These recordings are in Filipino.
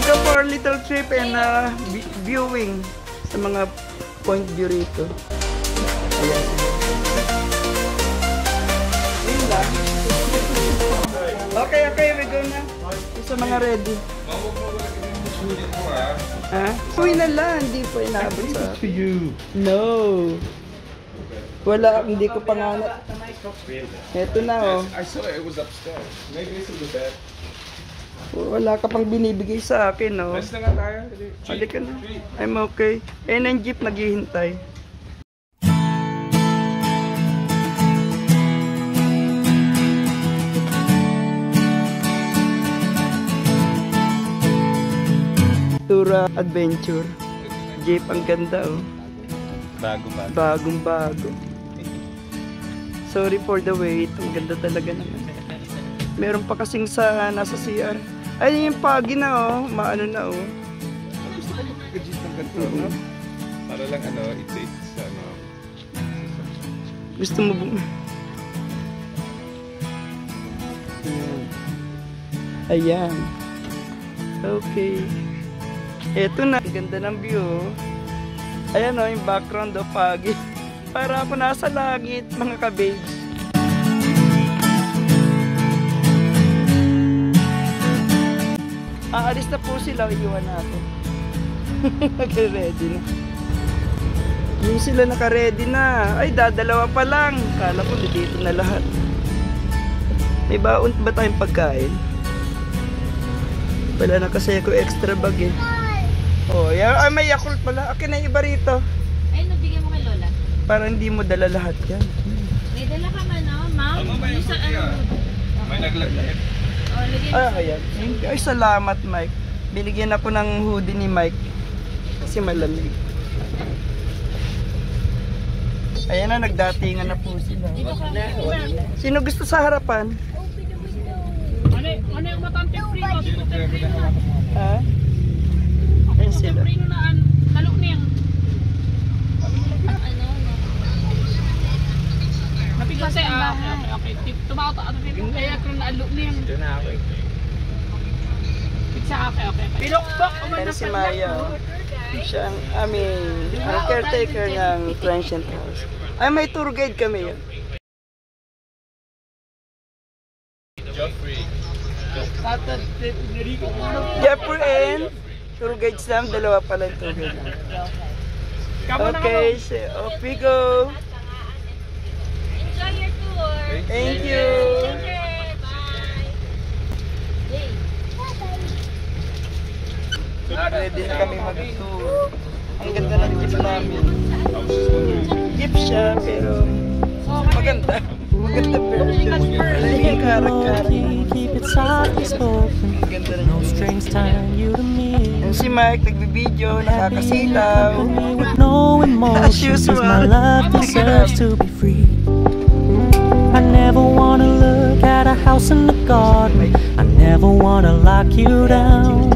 go for a little trip and viewing sa mga point view rito. Ayan. Yun lang. Okay, we go na. Sa mga ready. Ha? Uwi na lang, hindi pa inaabot sa akin. No. Wala, hindi ko panganap. Eto na oh. I saw it was upstairs. Maybe it's in the bed. Wala ka pang binibigay sa akin, no? Basta nga tayo. Halika na. I'm okay. Ayun ang jeep naghihintay. Tura Adventure. Jeep, ang ganda, oh. Bagong-bago. Sorry for the wait. Ang ganda talaga naman. Meron pa kasing sa nasa CR. Ay, yung pagi na, oh. Maano na, oh. Gusto ko mag-jeep ng ganito, no? Para lang, it's Gusto mo bang... Ayan. Okay. Eto na. Ganda ng view. Ayan, oh, yung background, oh, pagi. Para ako nasa langit, mga kabage. Aalis na po sila, iwan natin. Naka-ready na. Yung sila naka-ready na. Ay, dadalawa pa lang. Kala ko dito na lahat. May baon ba tayong pagkain? Wala na kasi ako extra bag eh. Oh, ay, may Yakult pala. Akin na iba rito. Ay, nabigyan mo kay Lola. Para hindi mo dala lahat yan. May dala ka man, no? Ma'am? May naglagay. Ayan. Ay, salamat, Mike. Binigyan ako ng hoodie ni Mike. Kasi malamig. Ayan na, nagdatingan na po sila. Sino gusto sa harapan? Ano yung matante prino? Ha? Ayan sila. Prino na talok niya. Napigla siya. Okay. Tumaw ta ano rin. Kaya kung naalok niya. Ito na ako eh. Pizza, okay. Pilokbok. Ayan si Maya. Siya ang caretaker ng transient house. Ay, may tour guide kami yun. Jeffrey and tour guides lang, dalawa pala yung tour guide. Okay, so off we go. Enjoy your tour. Thank you. Ready na kami mag-tour. Ang ganda ng jeep namin. Jeep siya, pero maganda. Maganda version. Wala yung karak-karak. Ang ganda ng jeep. Yan si Mike, nagbibideo, nakakasilaw. As usual. I never wanna look at a house in the garden. I never wanna lock you down.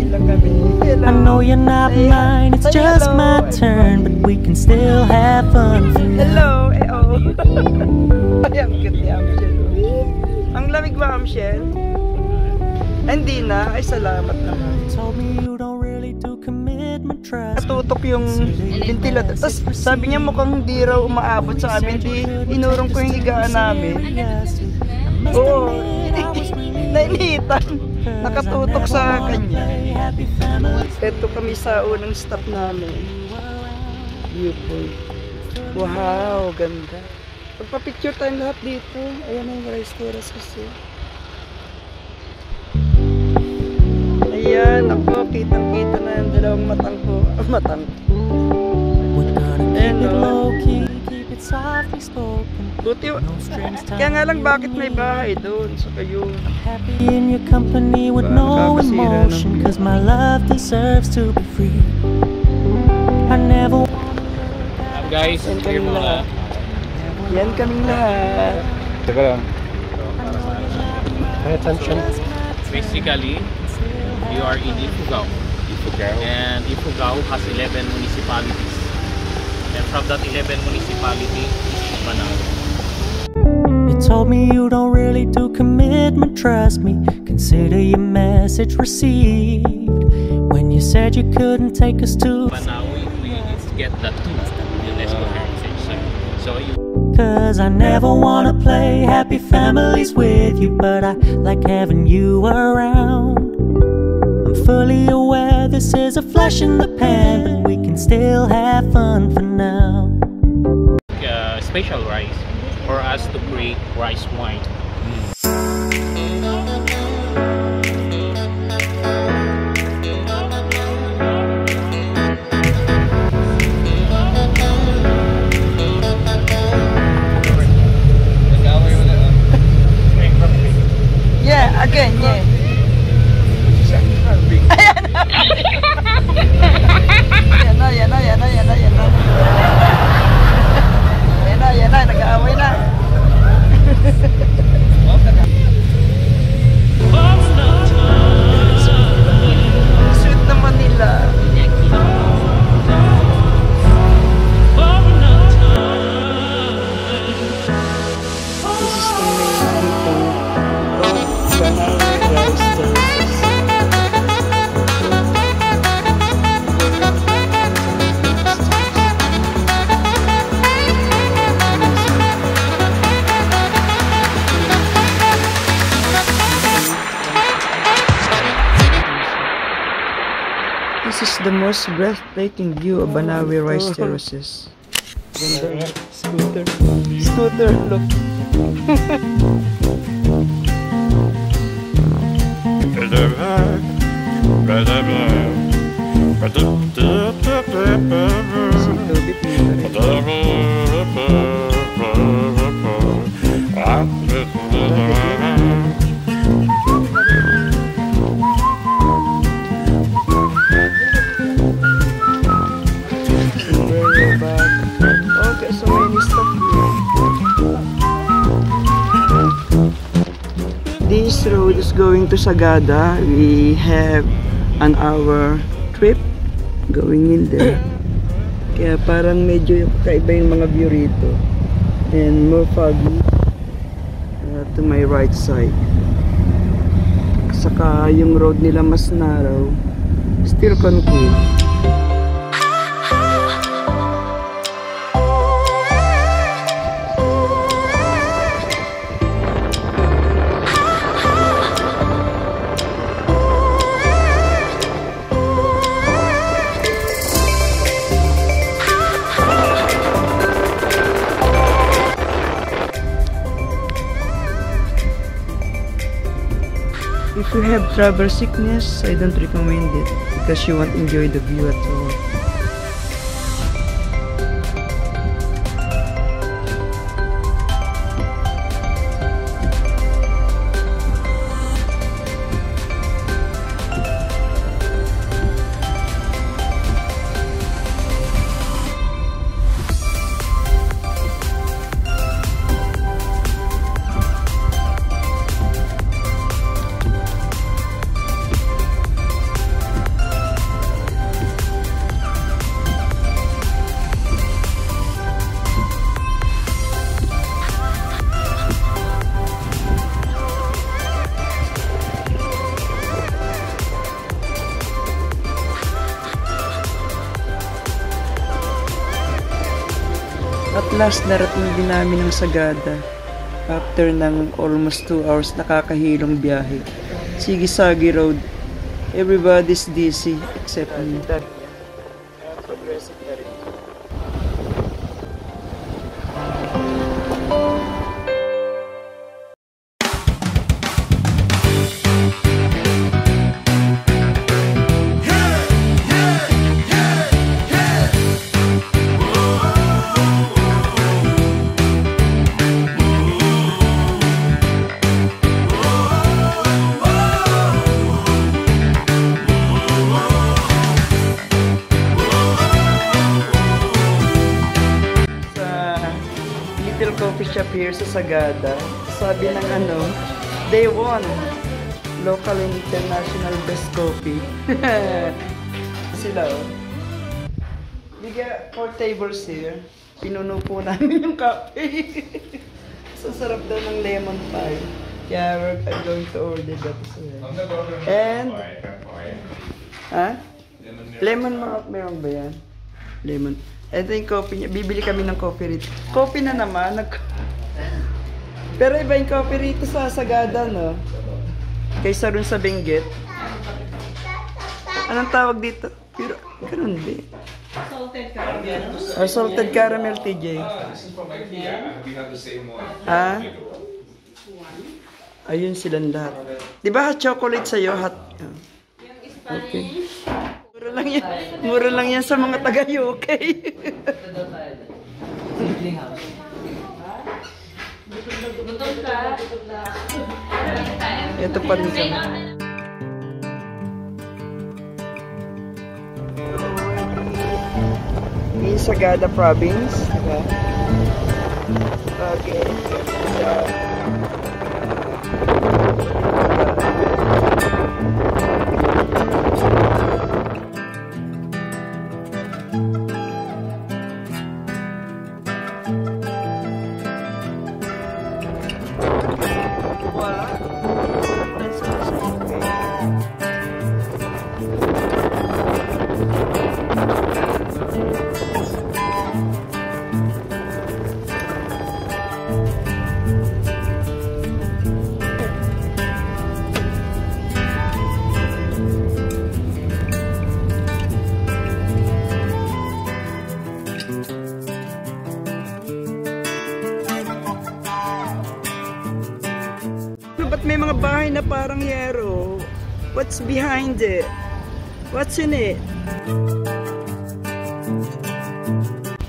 I know you're not mine, it's just my turn, but we can still have fun for now. Hello, ay, ang cute ni Amshel. Ang lamig ba, Amshel? Hindi na, ay salamat naman. Natutok yung ventilador. Tapos sabi niya mukhang hindi raw umaabot sa amin. Di inurong ko yung higaan namin. Oo, nainitan. Nakatutok sa kanya. Ito kami sa unang stop namin. Viewpoint. Wow, ganda. Pagpa-picture tayong lahat dito. Ayan na yung restaurant kasi. Ayan, ako, kitang-kita na yung dalawang matang ko. Matang. Ayan o. Buti, kaya nga lang bakit may bahay doon sa kayo. In your company with no emotion, cause my love deserves to be free. I never. Guys, yan kaming lahat. Yan kaming lahat. Teka lang. Pay attention. Basically, you are in Ifugao. And Ifugao has 11 municipalities. And from that 11 municipality is Manalo. You told me you don't really do commitment, trust me. Consider your message received. When you said you couldn't take us to. But now we get the two UNESCO Heritage Site. So you. Cause I never wanna play happy families with you, but I like having you around. I'm fully aware this is a flash in the pan, but we can still have fun for now. Special rice for us to create rice wine. Yeah, again, yeah. Yan na. Yan na, nag-aaway na. Sweet naman nila. This is the main people of Banawi Rice Terraces. This is the most breathtaking view of Banawi Rice Terraces. Scooter, look. Okay, so many stuff here. This road is going to Sagada. We have an hour trip going in there. Kaya parang medyo kaiba yung mga view rito. And more foggy to my right side. Saka yung road nila mas narrow. Still concrete. If you have travel sickness, I don't recommend it because you won't enjoy the view at all. At last, narating din namin ng Sagada after ng almost 2 hours nakakahilong biyahe. Sigisagi Road. Everybody's dizzy except me. Coffee shop here sa Sagada. Sabi ng they won local and international best coffee. Sila We got 4 tables here. Pinuno po namin yung kape. So sarap daw ng lemon pie. Kaya I'm going to order that as well. And Lemon meron ba yan? Lemon. Ito yung coffee niya. Bibili kami ng coffee rito. Coffee na naman. Pero iba yung coffee rito sa Sagada, no? Kaysa rin sa Benguet. Anong tawag dito? Pero, ganun din. Salted caramel. Salted caramel, TJ. This is from IKEA. We have the same one. Ah? Ayun silang lahat. Di ba hot chocolate sa'yo? Hot. Okay. Mura lang yan sa mga taga-UK. Ito pa rin sa in Sagada Province. Okay. Ba't may mga bahay na parang yero? What's behind it? What's in it?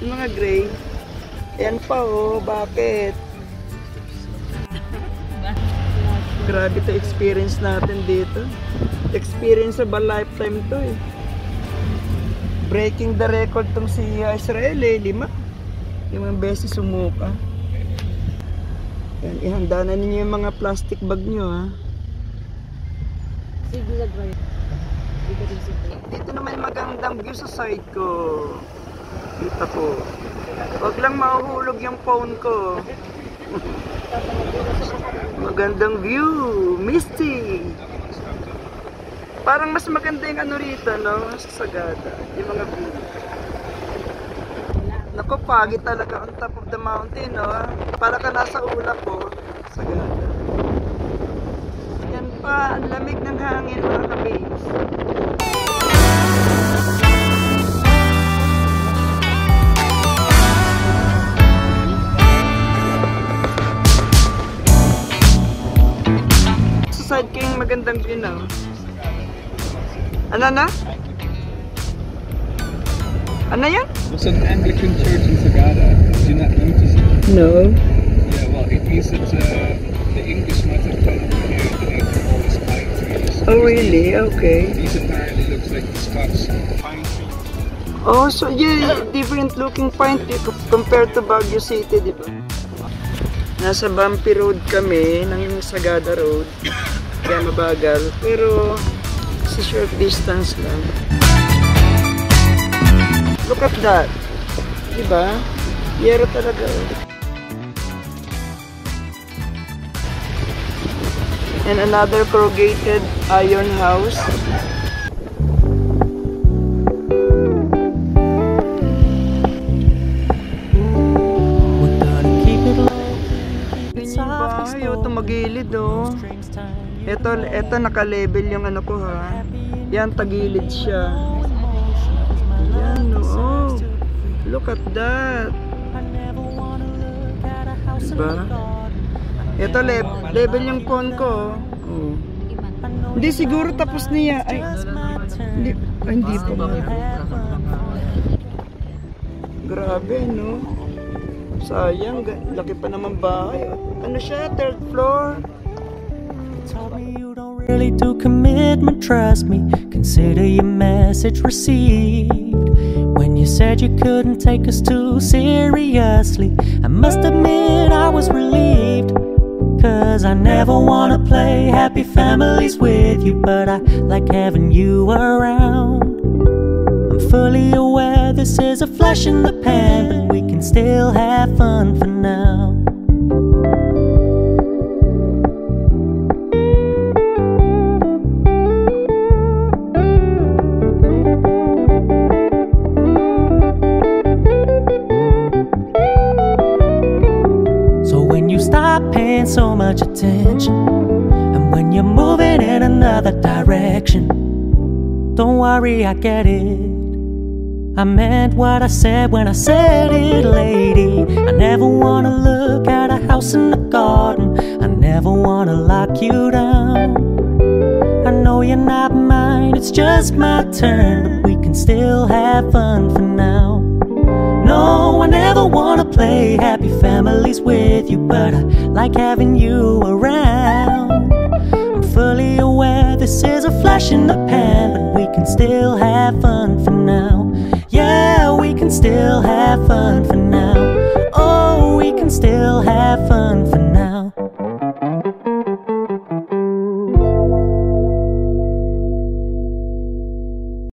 Yung mga gray. Yan pa oh, bakit? Grabe to experience natin dito. Experience of a lifetime to eh. Breaking the record tong si Israel eh, 5 beses sumuka. Yan, ihanda na ninyo yung mga plastic bag nyo ha. Dito naman magandang view sa side ko. Kita ko. Huwag lang mahuhulog yung phone ko. Magandang view. Misty. Parang mas maganda yung ano rito, no? Sa Sagada. Yung mga view. Naku, pagi talaga on top of the mountain, no? Para ka nasa ulap po. Sagada. Yan pa, ang lamig ng hangin, mga kabase. Sa side ko yung magandang view, no? Ano na? Ano yan? There's an Anglican church in Sagada. Did you not notice it? No. Yeah, well, it means that the English might have come over here and donated all this pine trees. Oh, really? Okay. These apparently looks like the Scots pine tree. Oh, so yeah, different looking pine tree compared to Baguio City, di ba? Nasa bumpy road kami, ng Sagada Road. Kaya mabagal. Pero, sa short distance lang. Look at that. Diba? Yero talaga. And another corrugated iron house. Bahay, ito magilid oh. Ito naka-level yung ano ko ha. Yan, tagilid siya. Yan oh. Look at that. Diba? Ito level yung phone ko oh. Hindi siguro tapos niya. Ay, hindi pa ba? Grabe no. Sayang, laki pa naman bahay. Ano siya? 3rd floor. Told me you don't really do commitment, trust me. Consider your message received. When you said you couldn't take us too seriously, I must admit I was relieved. Cause I never wanna play happy families with you, but I like having you around. I'm fully aware this is a flash in the pan, but we can still have fun for now. so much attention. And when you're moving in another direction, don't worry, I get it. I meant what I said when I said it, lady. I never wanna look at a house in the garden. I never wanna lock you down. I know you're not mine, it's just my turn, but we can still have fun for now. No, I never wanna play happy families with you, but I like having you around. I'm fully aware this is a flash in the pan, but we can still have fun for now. Yeah, we can still have fun for now. Oh, we can still have fun for now.